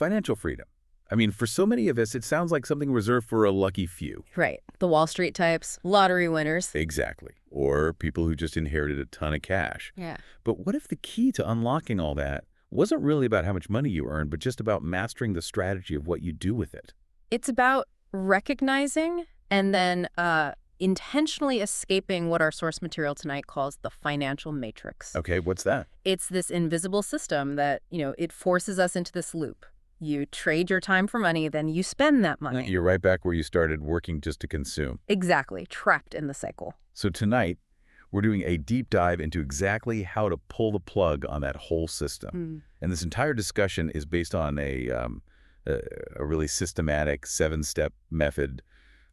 financial freedom. I mean, for so many of us, it sounds like something reserved for a lucky few. Right. The Wall Street types, lottery winners. Exactly. Or people who just inherited a ton of cash. Yeah. But what if the key to unlocking all that wasn't really about how much money you earn, but just about mastering the strategy of what you do with it? It's about recognizing and then intentionally escaping what our source material tonight calls the financial matrix. Okay, what's that? It's this invisible system that, it forces us into this loop. You trade your time for money, then you spend that money. You're right back where you started, working just to consume. Exactly. Trapped in the cycle. So tonight, we're doing a deep dive into exactly how to pull the plug on that whole system. And this entire discussion is based on a really systematic 7-step method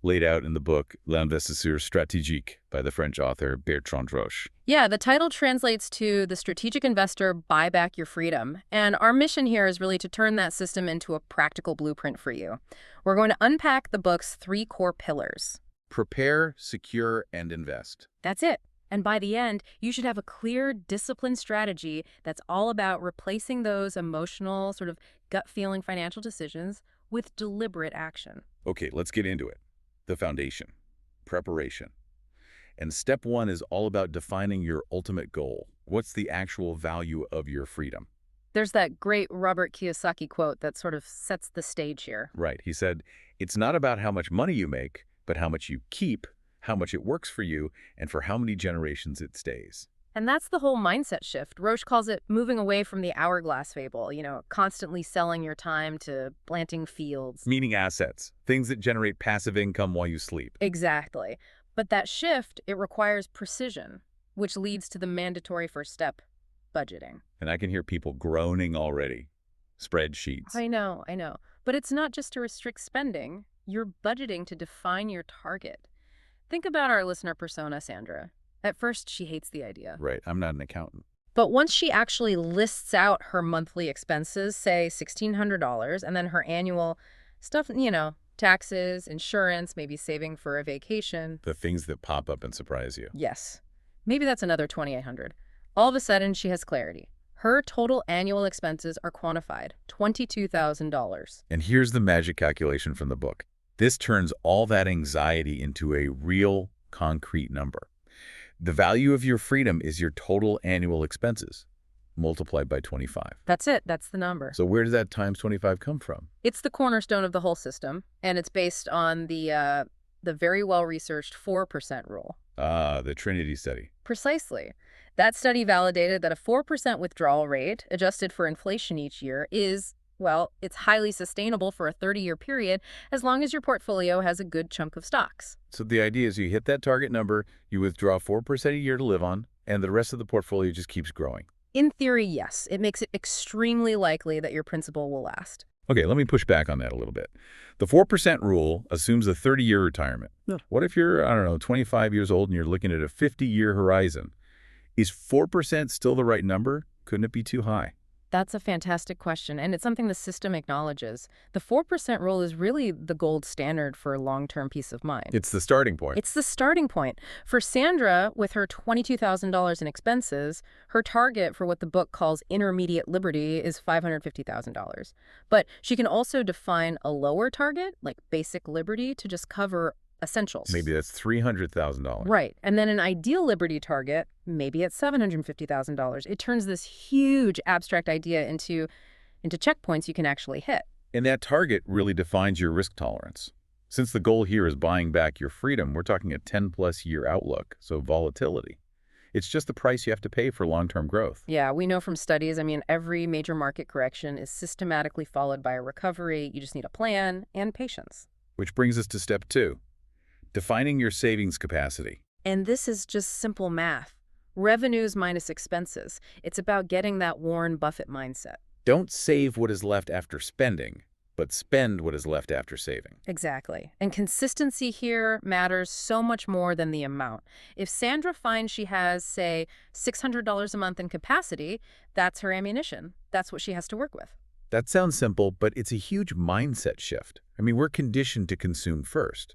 laid out in the book L'Investisseur stratégique by the French author Bertrand Roche. Yeah, the title translates to The Strategic Investor, Buy Back Your Freedom. And our mission here is really to turn that system into a practical blueprint for you. We're going to unpack the book's 3 core pillars. Prepare, secure, and invest. That's it. And by the end, you should have a clear, disciplined strategy that's all about replacing those emotional, sort of gut-feeling financial decisions with deliberate action. Okay, let's get into it. The foundation, preparation. And step 1 is all about defining your ultimate goal. What's the actual value of your freedom? There's that great Robert Kiyosaki quote that sort of sets the stage here. Right. He said, it's not about how much money you make, but how much you keep, how much it works for you, and for how many generations it stays. And that's the whole mindset shift. Roche calls it moving away from the hourglass fable, constantly selling your time to planting fields. Meaning assets, things that generate passive income while you sleep. Exactly. But that shift, it requires precision, which leads to the mandatory first step, budgeting. And I can hear people groaning already. Spreadsheets. I know. But it's not just to restrict spending. You're budgeting to define your target. Think about our listener persona, Sandra. At first, she hates the idea. Right. I'm not an accountant. But once she actually lists out her monthly expenses, say $1,600, and then her annual stuff, taxes, insurance, maybe saving for a vacation. The things that pop up and surprise you. Yes. Maybe that's another $2,800. All of a sudden, she has clarity. Her total annual expenses are quantified, $22,000. And here's the magic calculation from the book. This turns all that anxiety into a real, concrete number. The value of your freedom is your total annual expenses, multiplied by 25. That's it. That's the number. So where does that times 25 come from? It's the cornerstone of the whole system, and it's based on the very well-researched 4% rule. The Trinity study. Precisely. That study validated that a 4% withdrawal rate, adjusted for inflation each year, is, well, it's highly sustainable for a 30-year period as long as your portfolio has a good chunk of stocks. So the idea is you hit that target number, you withdraw 4% a year to live on, and the rest of the portfolio just keeps growing. In theory, yes. It makes it extremely likely that your principal will last. Okay, let me push back on that a little bit. The 4% rule assumes a 30-year retirement. Yeah. What if you're, 25 years old and you're looking at a 50-year horizon? Is 4% still the right number? Couldn't it be too high? That's a fantastic question, and it's something the system acknowledges. The 4% rule is really the gold standard for long-term peace of mind. It's the starting point. It's the starting point. For Sandra, with her $22,000 in expenses, her target for what the book calls intermediate liberty is $550,000. But she can also define a lower target, like basic liberty, to just cover essentials. Maybe that's $300,000. Right. And then an ideal liberty target, maybe at $750,000. It turns this huge abstract idea into checkpoints you can actually hit. And that target really defines your risk tolerance. Since the goal here is buying back your freedom, we're talking a 10-plus year outlook, so volatility. It's just the price you have to pay for long-term growth. Yeah, we know from studies, every major market correction is systematically followed by a recovery. You just need a plan and patience. Which brings us to step 2. Defining your savings capacity. And this is just simple math. Revenues minus expenses. It's about getting that Warren Buffett mindset. Don't save what is left after spending, but spend what is left after saving. Exactly. And consistency here matters so much more than the amount. If Sandra finds she has, say, $600 a month in capacity, that's her ammunition. That's what she has to work with. That sounds simple, but it's a huge mindset shift. We're conditioned to consume first.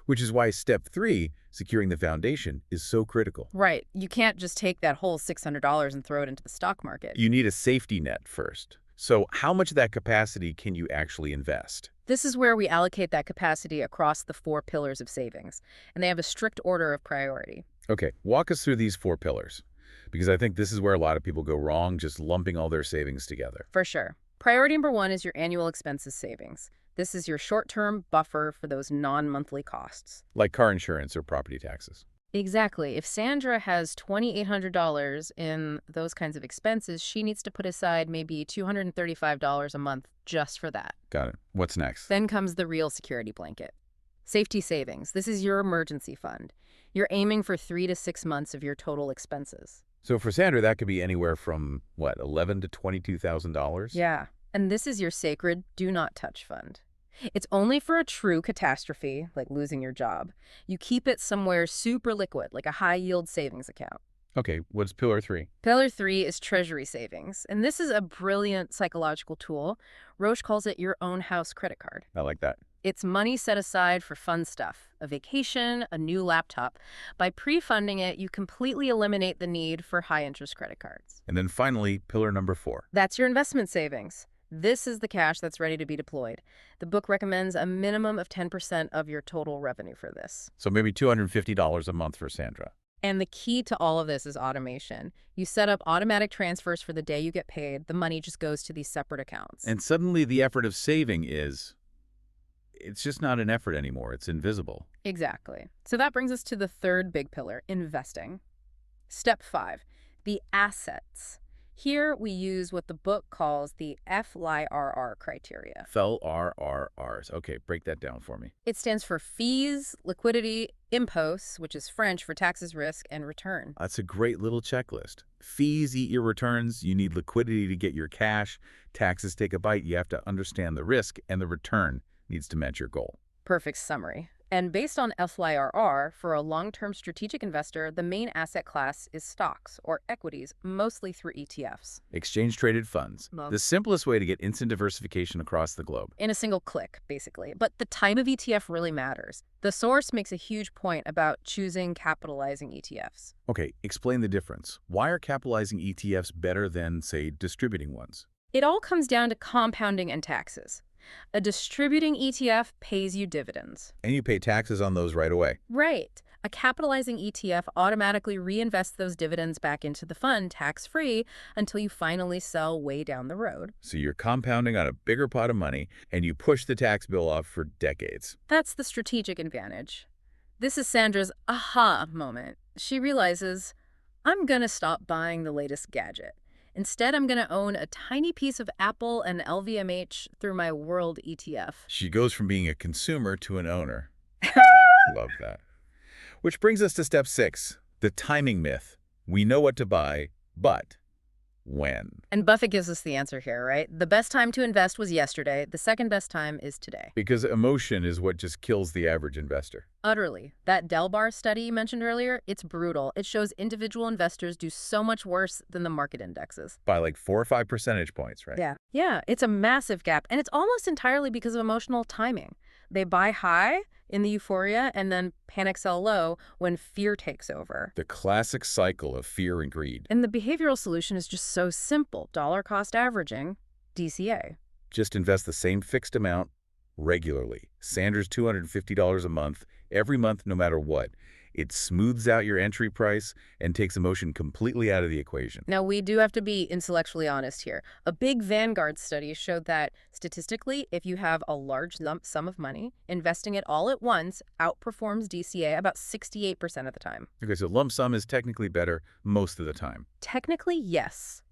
Which is why step 3, securing the foundation, is so critical. Right. You can't just take that whole $600 and throw it into the stock market. You need a safety net first. So how much of that capacity can you actually invest? This is where we allocate that capacity across the 4 pillars of savings, and they have a strict order of priority. Okay, walk us through these 4 pillars, because I think this is where a lot of people go wrong, just lumping all their savings together. For sure. Priority number 1 is your annual expenses savings. This is your short-term buffer for those non-monthly costs. Like car insurance or property taxes. Exactly. If Sandra has $2,800 in those kinds of expenses, she needs to put aside maybe $235 a month just for that. Got it. What's next? Then comes the real security blanket. Safety savings. This is your emergency fund. You're aiming for 3 to 6 months of your total expenses. So for Sandra, that could be anywhere from, what, $11,000 to $22,000? Yeah. And this is your sacred do not touch fund. It's only for a true catastrophe, like losing your job. You keep it somewhere super liquid, like a high-yield savings account. Okay, what's pillar 3? Pillar 3 is treasury savings, and this is a brilliant psychological tool. Roche calls it your own house credit card. I like that. It's money set aside for fun stuff, a vacation, a new laptop. By pre-funding it, you completely eliminate the need for high-interest credit cards. And then finally, pillar number 4. That's your investment savings. This is the cash that's ready to be deployed. The book recommends a minimum of 10% of your total revenue for this. So maybe $250 a month for Sandra. And the key to all of this is automation. You set up automatic transfers for the day you get paid. The money just goes to these separate accounts. And suddenly the effort of saving it's just not an effort anymore. It's invisible. Exactly. So that brings us to the third big pillar, investing. Step 5, the assets. Here we use what the book calls the FLIRR criteria. FLRRRs. Okay, break that down for me. It stands for fees, liquidity, impôts, which is French for taxes, risk, and return. That's a great little checklist. Fees eat your returns. You need liquidity to get your cash. Taxes take a bite. You have to understand the risk, and the return needs to match your goal. Perfect summary. And based on FLIRR, for a long-term strategic investor, the main asset class is stocks or equities, mostly through ETFs. Exchange-traded funds. The simplest way to get instant diversification across the globe. In a single click, basically. But the type of ETF really matters. The source makes a huge point about choosing capitalizing ETFs. Okay, explain the difference. Why are capitalizing ETFs better than, say, distributing ones? It all comes down to compounding and taxes. A distributing ETF pays you dividends. And you pay taxes on those right away. Right. A capitalizing ETF automatically reinvests those dividends back into the fund tax-free until you finally sell way down the road. So you're compounding on a bigger pot of money, and you push the tax bill off for decades. That's the strategic advantage. This is Sandra's aha moment. She realizes, I'm going to stop buying the latest gadget. Instead, I'm going to own a tiny piece of Apple and LVMH through my world ETF. She goes from being a consumer to an owner. Love that. Which brings us to step 6, the timing myth. We know what to buy, but when? And Buffett gives us the answer here, right? The best time to invest was yesterday. The second best time is today. Because emotion is what just kills the average investor. Utterly. That Delbar study you mentioned earlier, it's brutal. It shows individual investors do so much worse than the market indexes. By like 4 or 5 percentage points, right? Yeah. Yeah, it's a massive gap. And it's almost entirely because of emotional timing. They buy high in the euphoria and then panic sell low when fear takes over. The classic cycle of fear and greed. And the behavioral solution is just so simple. Dollar cost averaging, DCA. Just invest the same fixed amount regularly. Sandra's $250 a month, every month, no matter what. It smooths out your entry price and takes emotion completely out of the equation. Now, we do have to be intellectually honest here. A big Vanguard study showed that, statistically, if you have a large lump sum of money, investing it all at once outperforms DCA about 68% of the time. Okay, so lump sum is technically better most of the time. Technically, yes.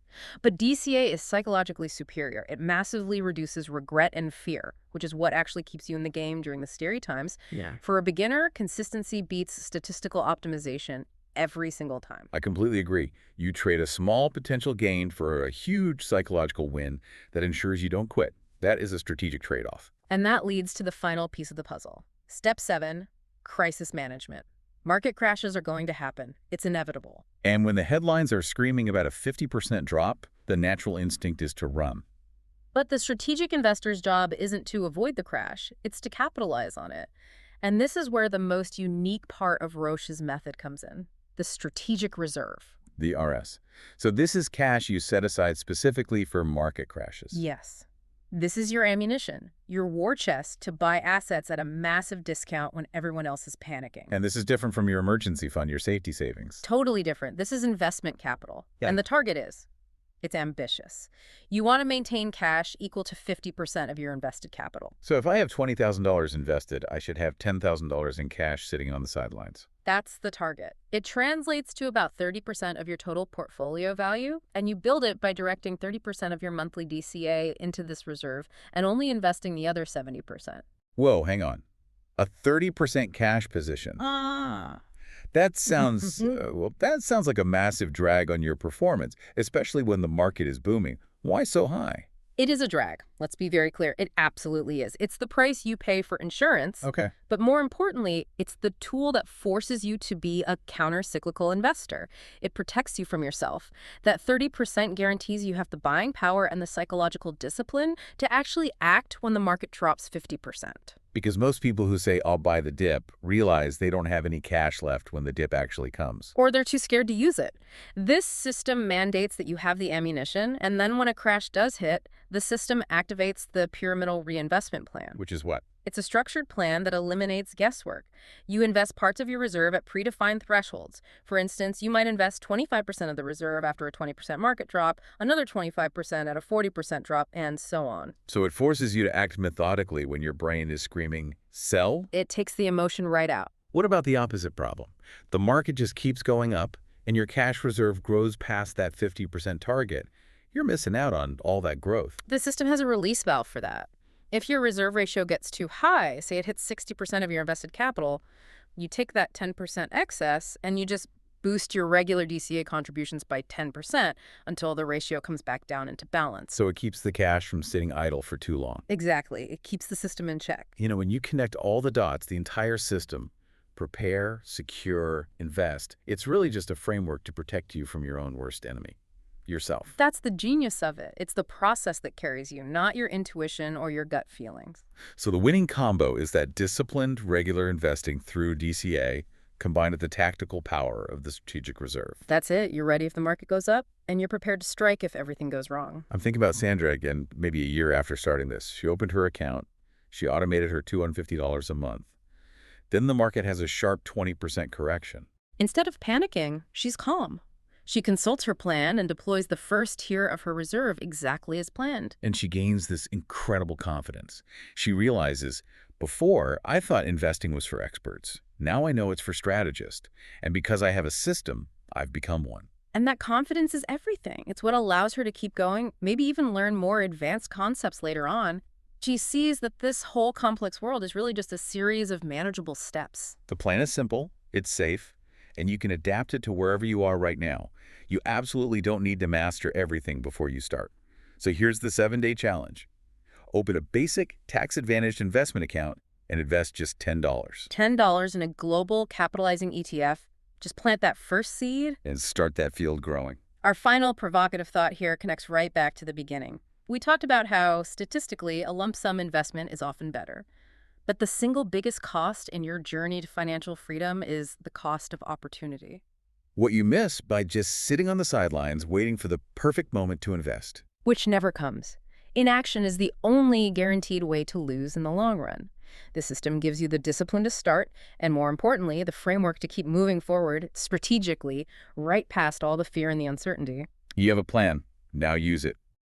But DCA is psychologically superior. It massively reduces regret and fear, which is what actually keeps you in the game during the scary times. Yeah. For a beginner, consistency beats statistical optimization every single time. I completely agree. You trade a small potential gain for a huge psychological win that ensures you don't quit. That is a strategic trade-off. And that leads to the final piece of the puzzle. Step 7, crisis management. Market crashes are going to happen. It's inevitable. And when the headlines are screaming about a 50% drop, the natural instinct is to run. But the strategic investor's job isn't to avoid the crash, it's to capitalize on it. And this is where the most unique part of Roche's method comes in, the strategic reserve. The RS. So this is cash you set aside specifically for market crashes. Yes. This is your ammunition, your war chest to buy assets at a massive discount when everyone else is panicking. And this is different from your emergency fund, your safety savings. Totally different. This is investment capital. Yeah. And the target is, it's ambitious. You want to maintain cash equal to 50% of your invested capital. So if I have $20,000 invested, I should have $10,000 in cash sitting on the sidelines. That's the target. It translates to about 30% of your total portfolio value, and you build it by directing 30% of your monthly DCA into this reserve and only investing the other 70%. Whoa, hang on. A 30% cash position. That sounds, that sounds like a massive drag on your performance, especially when the market is booming. Why so high? It is a drag. Let's be very clear. It absolutely is. It's the price you pay for insurance. Okay. But more importantly, it's the tool that forces you to be a counter-cyclical investor. It protects you from yourself. That 30% guarantees you have the buying power and the psychological discipline to actually act when the market drops 50%. Because most people who say, I'll buy the dip, realize they don't have any cash left when the dip actually comes. Or they're too scared to use it. This system mandates that you have the ammunition, and then when a crash does hit, the system activates the pyramidal reinvestment plan. Which is what? It's a structured plan that eliminates guesswork. You invest parts of your reserve at predefined thresholds. For instance, you might invest 25% of the reserve after a 20% market drop, another 25% at a 40% drop, and so on. So it forces you to act methodically when your brain is screaming, sell? It takes the emotion right out. What about the opposite problem? The market just keeps going up, and your cash reserve grows past that 50% target. You're missing out on all that growth. The system has a release valve for that. If your reserve ratio gets too high, say it hits 60% of your invested capital, you take that 10% excess and you just boost your regular DCA contributions by 10% until the ratio comes back down into balance. So it keeps the cash from sitting idle for too long. Exactly. It keeps the system in check. You know, when you connect all the dots, the entire system, prepare, secure, invest, it's really just a framework to protect you from your own worst enemy, yourself. That's the genius of it. It's the process that carries you, not your intuition or your gut feelings. So the winning combo is that disciplined, regular investing through DCA combined with the tactical power of the strategic reserve. That's it. You're ready if the market goes up, and you're prepared to strike if everything goes wrong. I'm thinking about Sandra again, maybe a year after starting this. She opened her account. She automated her $250 a month. Then the market has a sharp 20% correction. Instead of panicking, she's calm. She consults her plan and deploys the first tier of her reserve exactly as planned. And she gains this incredible confidence. She realizes, before, I thought investing was for experts. Now I know it's for strategists. And because I have a system, I've become one. And that confidence is everything. It's what allows her to keep going, maybe even learn more advanced concepts later on. She sees that this whole complex world is really just a series of manageable steps. The plan is simple, it's safe, and you can adapt it to wherever you are right now. You absolutely don't need to master everything before you start. So here's the 7-day challenge. Open a basic tax-advantaged investment account and invest just $10. $10 in a global capitalizing ETF. Just plant that first seed. And start that field growing. Our final provocative thought here connects right back to the beginning. We talked about how, statistically, a lump sum investment is often better. But the single biggest cost in your journey to financial freedom is the cost of opportunity. What you miss by just sitting on the sidelines waiting for the perfect moment to invest. Which never comes. Inaction is the only guaranteed way to lose in the long run. The system gives you the discipline to start, and more importantly, the framework to keep moving forward strategically, right past all the fear and the uncertainty. You have a plan. Now use it.